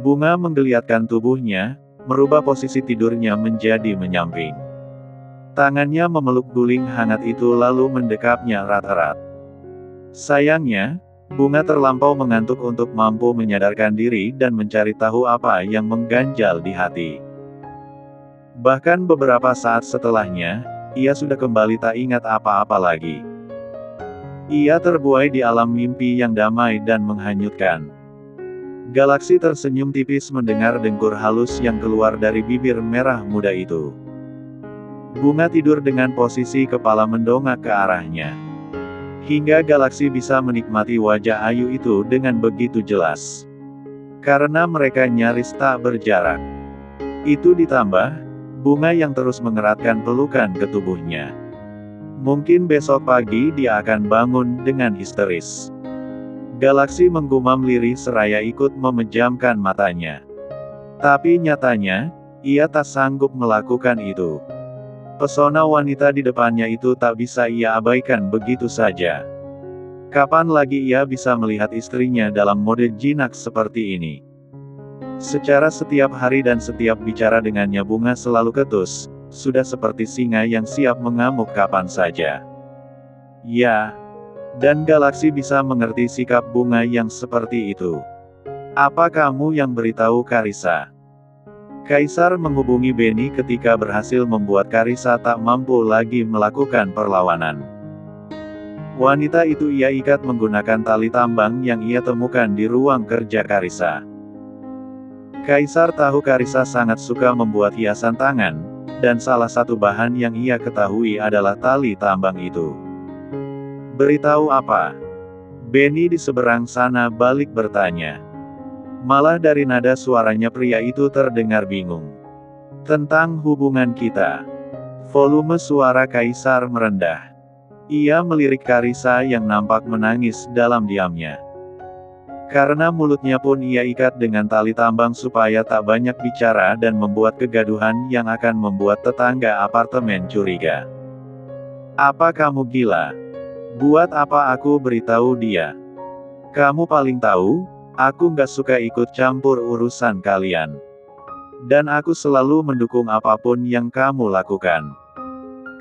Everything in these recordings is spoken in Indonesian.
Bunga menggeliatkan tubuhnya, merubah posisi tidurnya menjadi menyamping. Tangannya memeluk guling hangat itu lalu mendekapnya erat-erat. Sayangnya, Bunga terlampau mengantuk untuk mampu menyadarkan diri dan mencari tahu apa yang mengganjal di hati. Bahkan beberapa saat setelahnya, ia sudah kembali tak ingat apa-apa lagi. Ia terbuai di alam mimpi yang damai dan menghanyutkan. Galaksi tersenyum tipis mendengar dengkur halus yang keluar dari bibir merah muda itu. Bunga tidur dengan posisi kepala mendongak ke arahnya. Hingga Galaksi bisa menikmati wajah ayu itu dengan begitu jelas. Karena mereka nyaris tak berjarak. Itu ditambah, Bunga yang terus mengeratkan pelukan ke tubuhnya. Mungkin besok pagi dia akan bangun dengan histeris. Galaksi menggumam lirih seraya ikut memejamkan matanya. Tapi nyatanya, ia tak sanggup melakukan itu. Pesona wanita di depannya itu tak bisa ia abaikan begitu saja. Kapan lagi ia bisa melihat istrinya dalam mode jinak seperti ini? Secara setiap hari dan setiap bicara dengannya Bunga selalu ketus, sudah seperti singa yang siap mengamuk kapan saja. Ya. Dan Galaksi bisa mengerti sikap Bunga yang seperti itu. Apa kamu yang beritahu Karissa? Kaisar menghubungi Benny ketika berhasil membuat Karissa tak mampu lagi melakukan perlawanan. Wanita itu ia ikat menggunakan tali tambang yang ia temukan di ruang kerja Karissa. Kaisar tahu Karissa sangat suka membuat hiasan tangan, dan salah satu bahan yang ia ketahui adalah tali tambang itu. Beritahu apa? Benny di seberang sana balik bertanya. Malah dari nada suaranya pria itu terdengar bingung. Tentang hubungan kita. Volume suara Kaisar merendah. Ia melirik Karissa yang nampak menangis dalam diamnya. Karena mulutnya pun ia ikat dengan tali tambang supaya tak banyak bicara dan membuat kegaduhan yang akan membuat tetangga apartemen curiga. Apa kamu gila? Buat apa aku beritahu dia? Kamu paling tahu, aku nggak suka ikut campur urusan kalian. Dan aku selalu mendukung apapun yang kamu lakukan.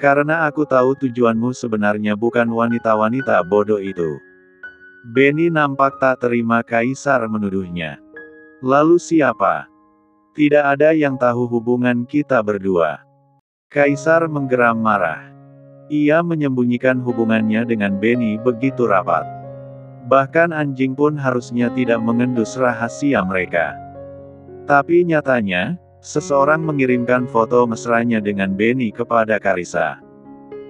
Karena aku tahu tujuanmu sebenarnya bukan wanita-wanita bodoh itu. Benny nampak tak terima Kaisar menuduhnya. Lalu siapa? Tidak ada yang tahu hubungan kita berdua. Kaisar menggeram marah. Ia menyembunyikan hubungannya dengan Benny begitu rapat. Bahkan anjing pun harusnya tidak mengendus rahasia mereka. Tapi nyatanya, seseorang mengirimkan foto mesranya dengan Benny kepada Karissa.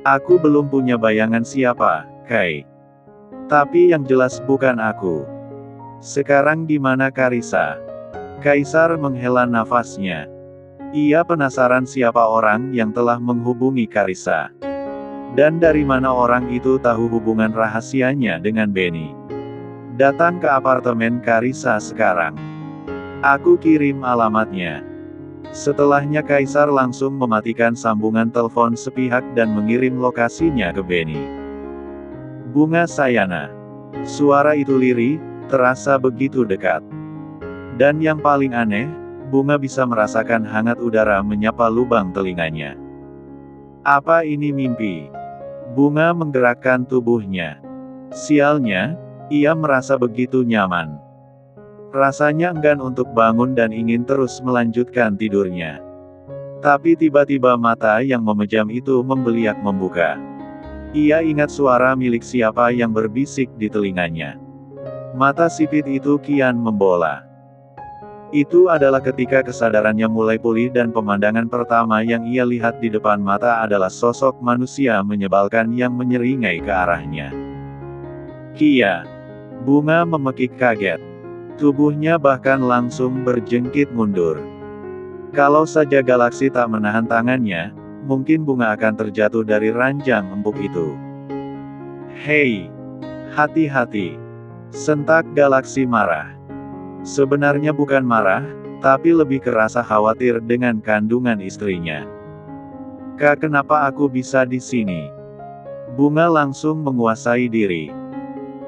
Aku belum punya bayangan siapa, Kai. Tapi yang jelas bukan aku. Sekarang di mana Karissa? Kaisar menghela nafasnya. Ia penasaran siapa orang yang telah menghubungi Karissa. Dan dari mana orang itu tahu hubungan rahasianya dengan Benny? Datang ke apartemen Karissa sekarang. Aku kirim alamatnya. Setelahnya Kaisar langsung mematikan sambungan telepon sepihak dan mengirim lokasinya ke Benny. Bunga Sayana. Suara itu lirih, terasa begitu dekat. Dan yang paling aneh, Bunga bisa merasakan hangat udara menyapa lubang telinganya. Apa ini mimpi? Bunga menggerakkan tubuhnya. Sialnya, ia merasa begitu nyaman. Rasanya enggan untuk bangun dan ingin terus melanjutkan tidurnya. Tapi tiba-tiba mata yang memejam itu membeliak membuka. Ia ingat suara milik siapa yang berbisik di telinganya. Mata sipit itu kian membola. Itu adalah ketika kesadarannya mulai pulih dan pemandangan pertama yang ia lihat di depan mata adalah sosok manusia menyebalkan yang menyeringai ke arahnya. Kia. Bunga memekik kaget. Tubuhnya bahkan langsung berjengkit mundur. Kalau saja Galaksi tak menahan tangannya, mungkin Bunga akan terjatuh dari ranjang empuk itu. Hei! Hati-hati! Sentak Galaksi marah. Sebenarnya bukan marah, tapi lebih kerasa khawatir dengan kandungan istrinya. Kak, kenapa aku bisa di sini? Bunga langsung menguasai diri.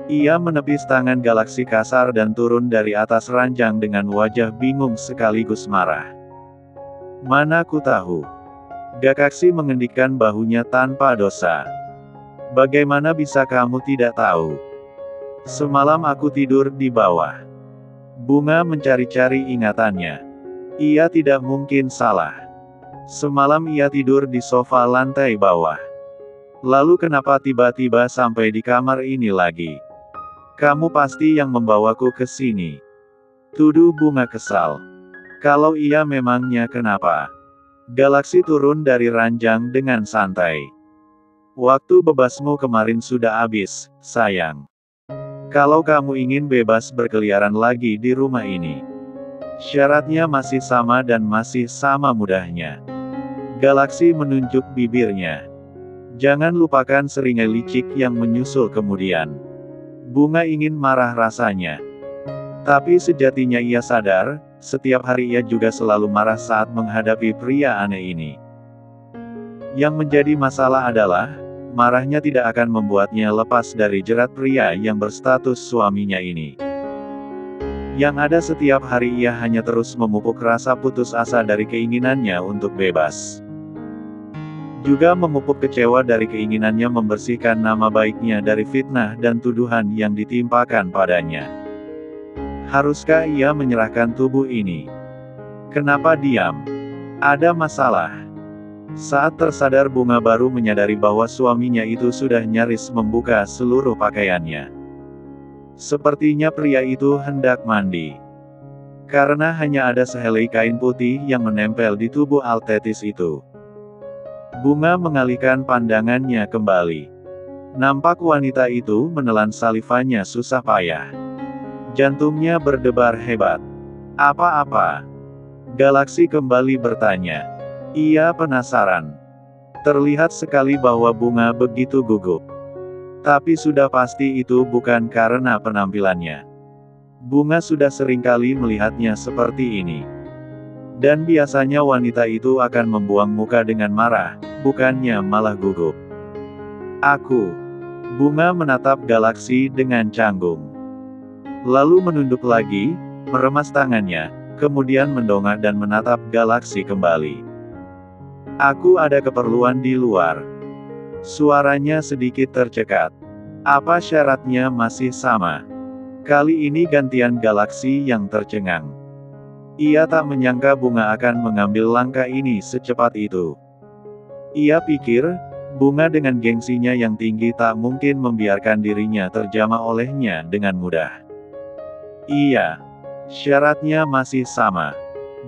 Ia menepis tangan Galaksi kasar dan turun dari atas ranjang dengan wajah bingung sekaligus marah. Mana ku tahu. Galaksi mengendikkan bahunya tanpa dosa. Bagaimana bisa kamu tidak tahu? Semalam aku tidur di bawah. Bunga mencari-cari ingatannya. Ia tidak mungkin salah. Semalam ia tidur di sofa lantai bawah. Lalu kenapa tiba-tiba sampai di kamar ini lagi? Kamu pasti yang membawaku ke sini. Tuduh Bunga kesal. Kalau iya memangnya kenapa? Galaksi turun dari ranjang dengan santai. Waktu bebasmu kemarin sudah habis, sayang. Kalau kamu ingin bebas berkeliaran lagi di rumah ini, syaratnya masih sama dan masih sama mudahnya. Galaksi menunjuk bibirnya. Jangan lupakan seringai licik yang menyusul kemudian. Bunga ingin marah rasanya. Tapi sejatinya ia sadar, setiap hari ia juga selalu marah saat menghadapi pria aneh ini. Yang menjadi masalah adalah, marahnya tidak akan membuatnya lepas dari jerat pria yang berstatus suaminya ini. Yang ada setiap hari ia hanya terus memupuk rasa putus asa dari keinginannya untuk bebas. Juga memupuk kecewa dari keinginannya membersihkan nama baiknya dari fitnah dan tuduhan yang ditimpakan padanya. Haruskah ia menyerahkan tubuh ini? Kenapa diam? Ada masalah. Saat tersadar Bunga baru menyadari bahwa suaminya itu sudah nyaris membuka seluruh pakaiannya. Sepertinya pria itu hendak mandi. Karena hanya ada sehelai kain putih yang menempel di tubuh Altetis itu. Bunga mengalihkan pandangannya kembali. Nampak wanita itu menelan salivanya susah payah. Jantungnya berdebar hebat. Apa-apa? Galaksi kembali bertanya. Ia penasaran. Terlihat sekali bahwa Bunga begitu gugup. Tapi sudah pasti itu bukan karena penampilannya. Bunga sudah seringkali melihatnya seperti ini. Dan biasanya wanita itu akan membuang muka dengan marah, bukannya malah gugup. Aku. Bunga menatap Galaksi dengan canggung. Lalu menunduk lagi, meremas tangannya, kemudian mendongak dan menatap Galaksi kembali. Aku ada keperluan di luar. Suaranya sedikit tercekat. Apa syaratnya masih sama? Kali ini gantian Galaksi yang tercengang. Ia tak menyangka Bunga akan mengambil langkah ini secepat itu. Ia pikir, Bunga dengan gengsinya yang tinggi tak mungkin membiarkan dirinya terjamah olehnya dengan mudah. Iya. Syaratnya masih sama.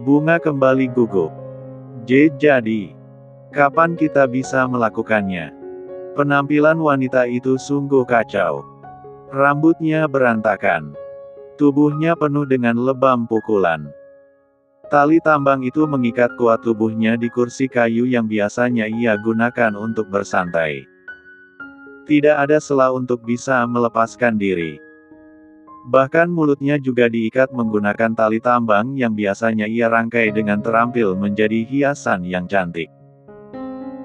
Bunga kembali gugup. Jadi, kapan kita bisa melakukannya? Penampilan wanita itu sungguh kacau. Rambutnya berantakan. Tubuhnya penuh dengan lebam pukulan. Tali tambang itu mengikat kuat tubuhnya di kursi kayu yang biasanya ia gunakan untuk bersantai. Tidak ada celah untuk bisa melepaskan diri. Bahkan mulutnya juga diikat menggunakan tali tambang yang biasanya ia rangkai dengan terampil menjadi hiasan yang cantik.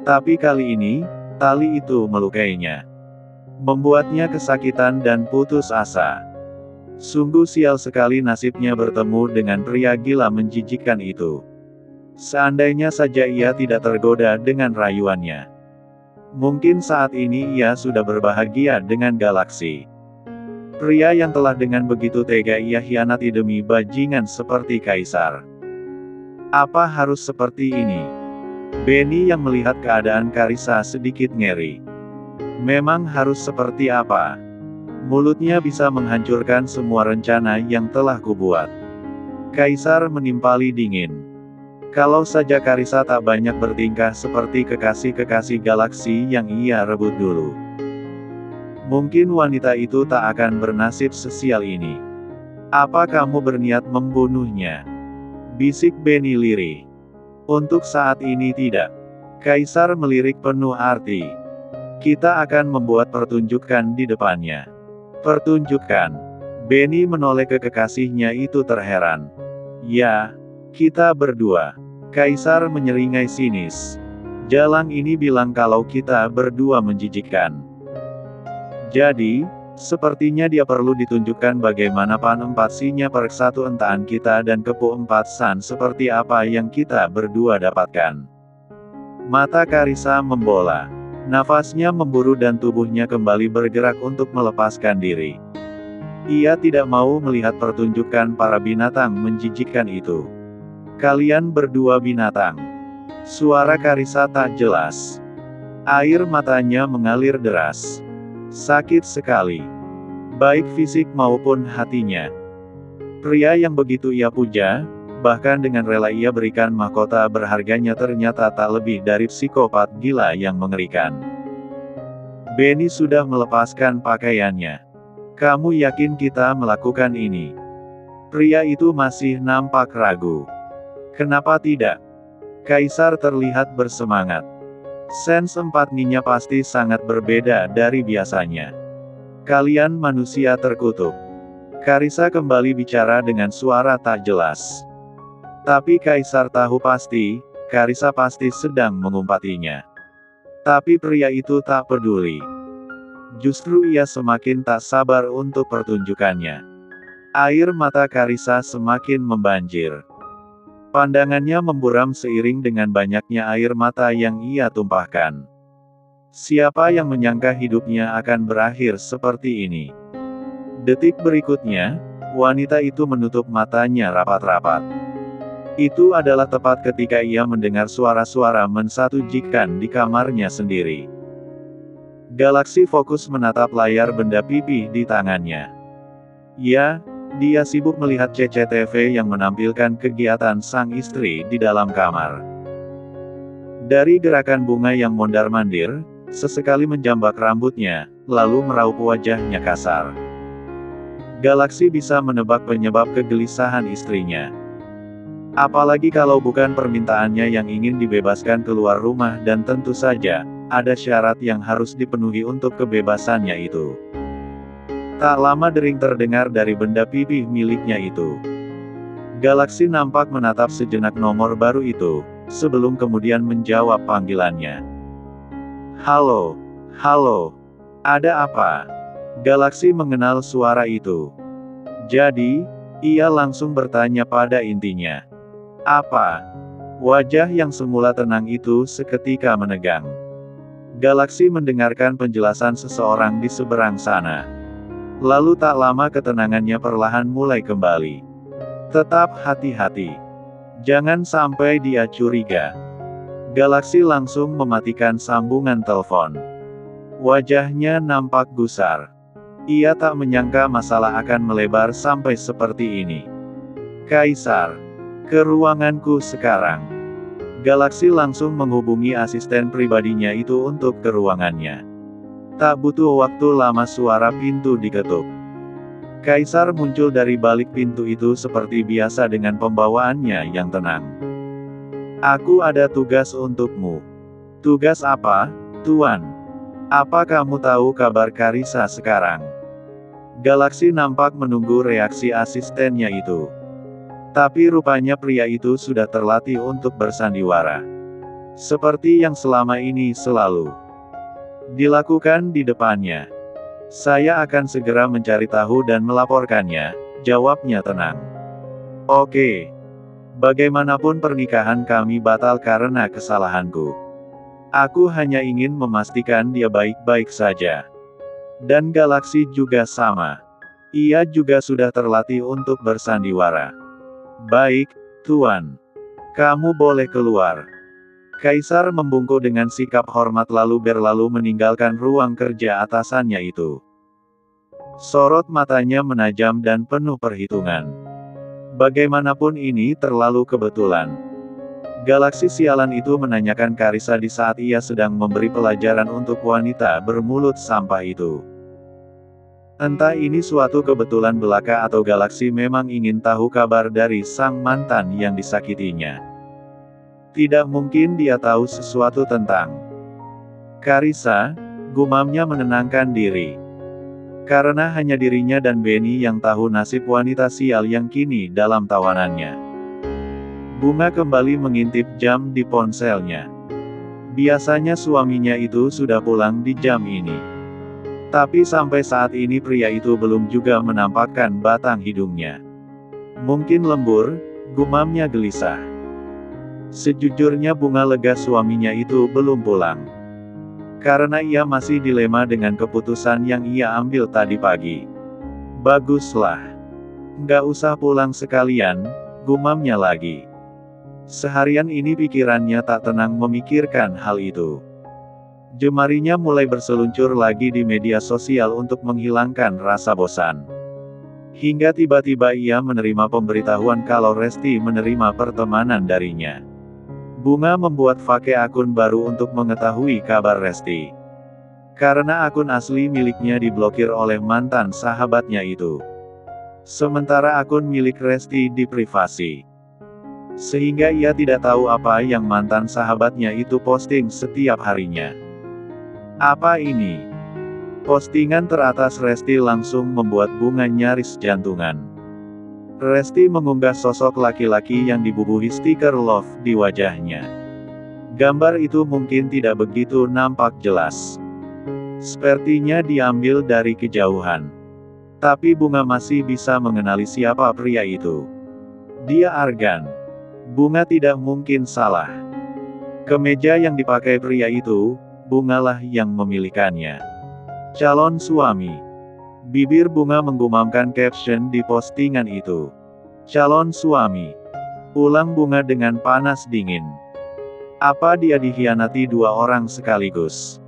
Tapi kali ini, tali itu melukainya. Membuatnya kesakitan dan putus asa. Sungguh sial sekali nasibnya bertemu dengan pria gila menjijikkan itu. Seandainya saja ia tidak tergoda dengan rayuannya. Mungkin saat ini ia sudah berbahagia dengan Galaksi. Pria yang telah dengan begitu tega ia hianati demi bajingan seperti Kaisar. Apa harus seperti ini? Benny yang melihat keadaan Karissa sedikit ngeri. Memang harus seperti apa? Mulutnya bisa menghancurkan semua rencana yang telah kubuat. Kaisar menimpali dingin. Kalau saja Karissa tak banyak bertingkah seperti kekasih-kekasih Galaksi yang ia rebut dulu. Mungkin wanita itu tak akan bernasib sesial ini. Apa kamu berniat membunuhnya? Bisik Benny lirih. Untuk saat ini tidak. Kaisar melirik penuh arti. Kita akan membuat pertunjukan di depannya. Pertunjukan. Benny menoleh ke kekasihnya itu terheran. Ya, kita berdua. Kaisar menyeringai sinis. Jalang ini bilang kalau kita berdua menjijikkan. Jadi, Sepertinya dia perlu ditunjukkan bagaimana Pan 4 Sinya persatuan kita dan Kepu 4 San seperti apa yang kita berdua dapatkan. Mata Karissa membola. Nafasnya memburu dan tubuhnya kembali bergerak untuk melepaskan diri. Ia tidak mau melihat pertunjukan para binatang menjijikkan itu. Kalian berdua binatang. Suara Karissa tak jelas. Air matanya mengalir deras. Sakit sekali. Baik fisik maupun hatinya. Pria yang begitu ia puja, bahkan dengan rela ia berikan mahkota berharganya ternyata tak lebih dari psikopat gila yang mengerikan. Benny sudah melepaskan pakaiannya. Kamu yakin kita melakukan ini? Pria itu masih nampak ragu. Kenapa tidak? Kaisar terlihat bersemangat. Sense 4 Ninya pasti sangat berbeda dari biasanya. Kalian manusia terkutuk. Karissa kembali bicara dengan suara tak jelas. Tapi Kaisar tahu pasti, Karissa pasti sedang mengumpatinya. Tapi pria itu tak peduli. Justru ia semakin tak sabar untuk pertunjukannya. Air mata Karissa semakin membanjir. Pandangannya memburam seiring dengan banyaknya air mata yang ia tumpahkan. Siapa yang menyangka hidupnya akan berakhir seperti ini? Detik berikutnya, wanita itu menutup matanya rapat-rapat. Itu adalah tepat ketika ia mendengar suara-suara mensatujikan di kamarnya sendiri. Galaksi fokus menatap layar benda pipih di tangannya. Ya, dia sibuk melihat CCTV yang menampilkan kegiatan sang istri di dalam kamar. Dari gerakan bunga yang mondar-mandir, sesekali menjambak rambutnya, lalu meraup wajahnya kasar. Galaksi bisa menebak penyebab kegelisahan istrinya. Apalagi kalau bukan permintaannya yang ingin dibebaskan keluar rumah dan tentu saja, ada syarat yang harus dipenuhi untuk kebebasannya itu. Tak lama dering terdengar dari benda pipih miliknya itu. Galaksi nampak menatap sejenak nomor baru itu, sebelum kemudian menjawab panggilannya. Halo, halo, ada apa? Galaksi mengenal suara itu. Jadi, ia langsung bertanya pada intinya. Apa? Wajah yang semula tenang itu seketika menegang. Galaksi mendengarkan penjelasan seseorang di seberang sana. Lalu tak lama ketenangannya perlahan mulai kembali. Tetap hati-hati. Jangan sampai dia curiga. Galaksi langsung mematikan sambungan telepon. Wajahnya nampak gusar. Ia tak menyangka masalah akan melebar sampai seperti ini. Kaisar, ke ruanganku sekarang. Galaksi langsung menghubungi asisten pribadinya itu untuk ke ruangannya. Tak butuh waktu lama suara pintu diketuk. Kaisar muncul dari balik pintu itu seperti biasa dengan pembawaannya yang tenang. Aku ada tugas untukmu. Tugas apa, Tuan? Apa kamu tahu kabar Karissa sekarang? Galaksi nampak menunggu reaksi asistennya itu. Tapi rupanya pria itu sudah terlatih untuk bersandiwara. Seperti yang selama ini selalu dilakukan di depannya. Saya akan segera mencari tahu dan melaporkannya, jawabnya tenang. Oke. Bagaimanapun pernikahan kami batal karena kesalahanku. Aku hanya ingin memastikan dia baik-baik saja. Dan Galaksi juga sama. Ia juga sudah terlatih untuk bersandiwara. Baik, Tuan. Kamu boleh keluar. Kaisar membungkuk dengan sikap hormat lalu berlalu meninggalkan ruang kerja atasannya itu. Sorot matanya menajam dan penuh perhitungan. Bagaimanapun ini terlalu kebetulan. Galaksi sialan itu menanyakan Karissa di saat ia sedang memberi pelajaran untuk wanita bermulut sampah itu. Entah ini suatu kebetulan belaka atau Galaksi memang ingin tahu kabar dari sang mantan yang disakitinya. Tidak mungkin dia tahu sesuatu tentang Karissa, gumamnya menenangkan diri. Karena hanya dirinya dan Benny yang tahu nasib wanita sial yang kini dalam tawanannya. Bunga kembali mengintip jam di ponselnya. Biasanya suaminya itu sudah pulang di jam ini. Tapi sampai saat ini pria itu belum juga menampakkan batang hidungnya. Mungkin lembur, gumamnya gelisah. Sejujurnya Bunga lega suaminya itu belum pulang. Karena ia masih dilema dengan keputusan yang ia ambil tadi pagi. Baguslah. Nggak usah pulang sekalian, gumamnya lagi. Seharian ini pikirannya tak tenang memikirkan hal itu. Jemarinya mulai berseluncur lagi di media sosial untuk menghilangkan rasa bosan. Hingga tiba-tiba ia menerima pemberitahuan kalau Resti menerima pertemanan darinya. Bunga membuat fake akun baru untuk mengetahui kabar Resti. Karena akun asli miliknya diblokir oleh mantan sahabatnya itu. Sementara akun milik Resti diprivasi. Sehingga ia tidak tahu apa yang mantan sahabatnya itu posting setiap harinya. Apa ini? Postingan teratas Resti langsung membuat Bunga nyaris jantungan. Resti mengunggah sosok laki-laki yang dibubuhi stiker love di wajahnya. Gambar itu mungkin tidak begitu nampak jelas. Sepertinya diambil dari kejauhan. Tapi Bunga masih bisa mengenali siapa pria itu. Dia Argan. Bunga tidak mungkin salah. Kemeja yang dipakai pria itu, Bungalah yang memilikannya. Calon suami. Bibir Bunga menggumamkan caption di postingan itu. Calon suami. Ulang Bunga dengan panas dingin. Apa dia dikhianati dua orang sekaligus?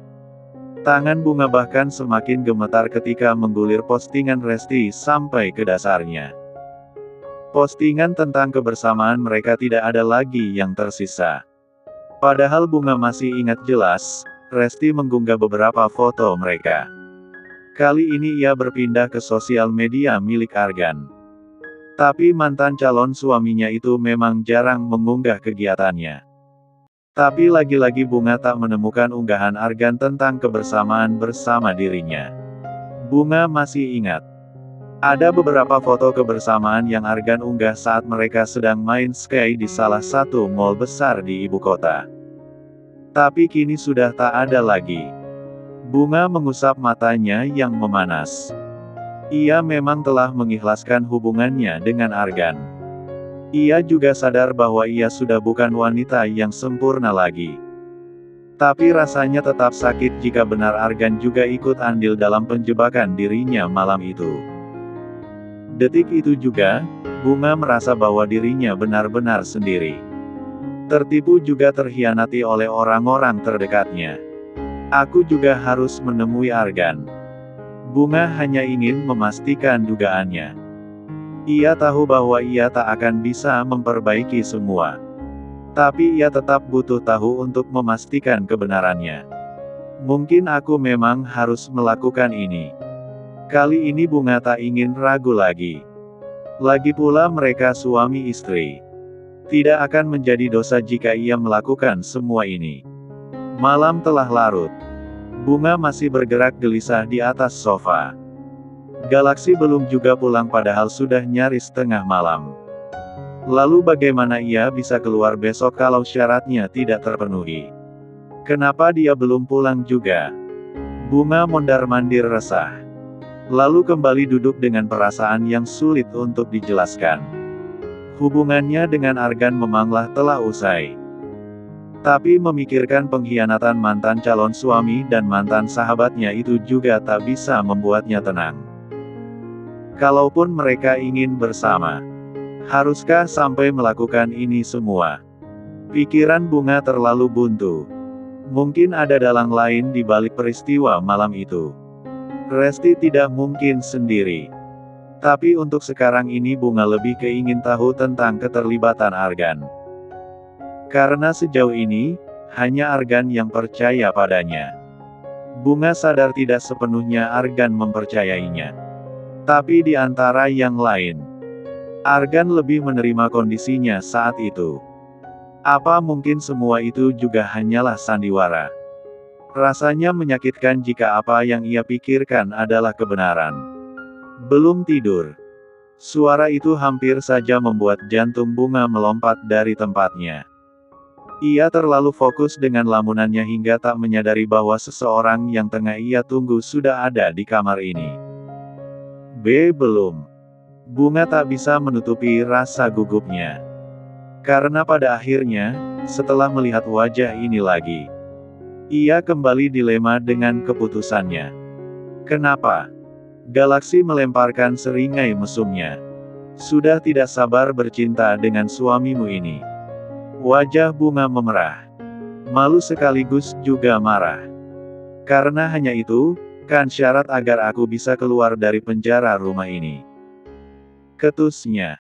Tangan Bunga bahkan semakin gemetar ketika menggulir postingan Resti sampai ke dasarnya. Postingan tentang kebersamaan mereka tidak ada lagi yang tersisa. Padahal Bunga masih ingat jelas, Resti mengunggah beberapa foto mereka. Kali ini ia berpindah ke sosial media milik Argan. Tapi mantan calon suaminya itu memang jarang mengunggah kegiatannya. Tapi lagi-lagi Bunga tak menemukan unggahan Argan tentang kebersamaan bersama dirinya. Bunga masih ingat. Ada beberapa foto kebersamaan yang Argan unggah saat mereka sedang main ski di salah satu mall besar di ibu kota. Tapi kini sudah tak ada lagi. Bunga mengusap matanya yang memanas. Ia memang telah mengikhlaskan hubungannya dengan Argan. Ia juga sadar bahwa ia sudah bukan wanita yang sempurna lagi. Tapi rasanya tetap sakit jika benar Argan juga ikut andil dalam penjebakan dirinya malam itu. Detik itu juga, Bunga merasa bahwa dirinya benar-benar sendiri. Tertipu juga terhianati oleh orang-orang terdekatnya. Aku juga harus menemui Argan. Bunga hanya ingin memastikan dugaannya. Ia tahu bahwa ia tak akan bisa memperbaiki semua. Tapi ia tetap butuh tahu untuk memastikan kebenarannya. Mungkin aku memang harus melakukan ini. Kali ini Bunga tak ingin ragu lagi. Lagi pula mereka suami istri. Tidak akan menjadi dosa jika ia melakukan semua ini. Malam telah larut. Bunga masih bergerak gelisah di atas sofa. Galaksi belum juga pulang padahal sudah nyaris tengah malam. Lalu bagaimana ia bisa keluar besok kalau syaratnya tidak terpenuhi? Kenapa dia belum pulang juga? Bunga mondar-mandir resah. Lalu kembali duduk dengan perasaan yang sulit untuk dijelaskan. Hubungannya dengan Argan memanglah telah usai. Tapi memikirkan pengkhianatan mantan calon suami dan mantan sahabatnya itu juga tak bisa membuatnya tenang. Kalaupun mereka ingin bersama, haruskah sampai melakukan ini semua? Pikiran Bunga terlalu buntu. Mungkin ada dalang lain di balik peristiwa malam itu. Resti tidak mungkin sendiri. Tapi untuk sekarang ini Bunga lebih keingin tahu tentang keterlibatan Argan. Karena sejauh ini, hanya Argan yang percaya padanya. Bunga sadar tidak sepenuhnya Argan mempercayainya. Tapi di antara yang lain, Argan lebih menerima kondisinya saat itu. Apa mungkin semua itu juga hanyalah sandiwara? Rasanya menyakitkan jika apa yang ia pikirkan adalah kebenaran. Belum tidur. Suara itu hampir saja membuat jantung Bunga melompat dari tempatnya. Ia terlalu fokus dengan lamunannya hingga tak menyadari bahwa seseorang yang tengah ia tunggu sudah ada di kamar ini. Belum. Bunga tak bisa menutupi rasa gugupnya. Karena pada akhirnya, setelah melihat wajah ini lagi, ia kembali dilema dengan keputusannya. Kenapa? Galaksi melemparkan seringai mesumnya. Sudah tidak sabar bercinta dengan suamimu ini. Wajah Bunga memerah. Malu sekaligus juga marah. Karena hanya itu, kan syarat agar aku bisa keluar dari penjara rumah ini. Ketusnya.